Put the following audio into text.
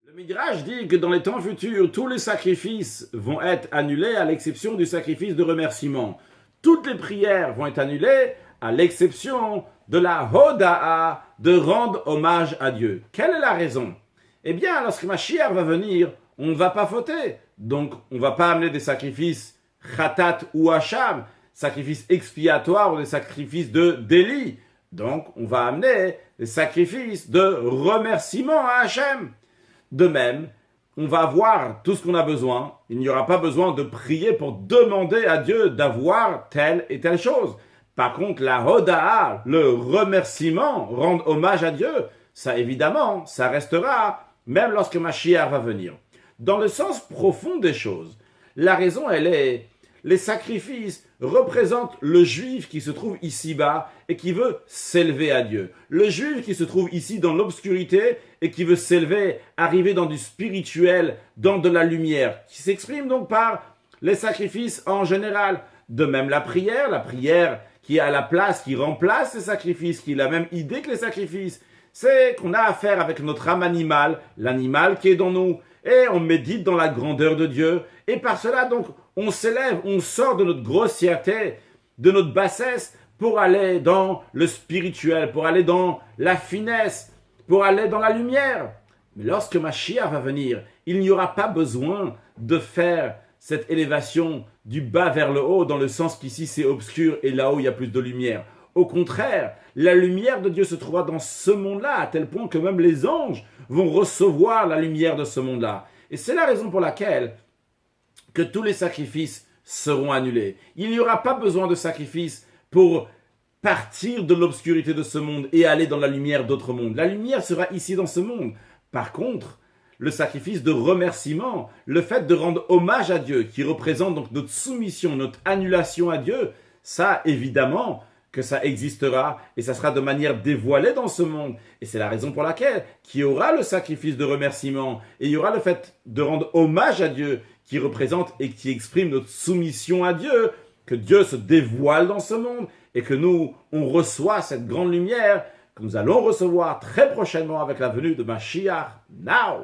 Le Midrash dit que dans les temps futurs, tous les sacrifices vont être annulés à l'exception du sacrifice de remerciement. Toutes les prières vont être annulées à l'exception de la Hoda'a, de rendre hommage à Dieu. Quelle est la raison? Eh bien, lorsque Mashiach va venir, on ne va pas fauter. Donc, on ne va pas amener des sacrifices Khatat ou Hacham, sacrifices expiatoires ou des sacrifices de délit. Donc, on va amener des sacrifices de remerciement à Hachem. De même, on va avoir tout ce qu'on a besoin. Il n'y aura pas besoin de prier pour demander à Dieu d'avoir telle et telle chose. Par contre, la Hoda'a, le remerciement, rendre hommage à Dieu, ça évidemment, ça restera, même lorsque Mashiach va venir. Dans le sens profond des choses, la raison, elle est, les sacrifices représentent le juif qui se trouve ici-bas et qui veut s'élever à Dieu. Le juif qui se trouve ici dans l'obscurité et qui veut s'élever, arriver dans du spirituel, dans de la lumière, qui s'exprime donc par les sacrifices en général. De même la prière qui est à la place, qui remplace les sacrifices, qui est la même idée que les sacrifices, c'est qu'on a affaire avec notre âme animale, l'animal qui est dans nous, et on médite dans la grandeur de Dieu, et par cela donc on s'élève, on sort de notre grossièreté, de notre bassesse, pour aller dans le spirituel, pour aller dans la finesse, pour aller dans la lumière. Mais lorsque Mashiach va venir, il n'y aura pas besoin de faire cette élévation du bas vers le haut, dans le sens qu'ici c'est obscur et là-haut il y a plus de lumière. Au contraire, la lumière de Dieu se trouvera dans ce monde-là, à tel point que même les anges vont recevoir la lumière de ce monde-là. Et c'est la raison pour laquelle que tous les sacrifices seront annulés. Il n'y aura pas besoin de sacrifices pour partir de l'obscurité de ce monde et aller dans la lumière d'autres mondes. La lumière sera ici dans ce monde. Par contre, le sacrifice de remerciement, le fait de rendre hommage à Dieu, qui représente donc notre soumission, notre annulation à Dieu, ça, évidemment, que ça existera et ça sera de manière dévoilée dans ce monde. Et c'est la raison pour laquelle il y aura le sacrifice de remerciement et il y aura le fait de rendre hommage à Dieu qui représente et qui exprime notre soumission à Dieu, que Dieu se dévoile dans ce monde et que nous, on reçoit cette grande lumière que nous allons recevoir très prochainement avec la venue de Mashiach. Now!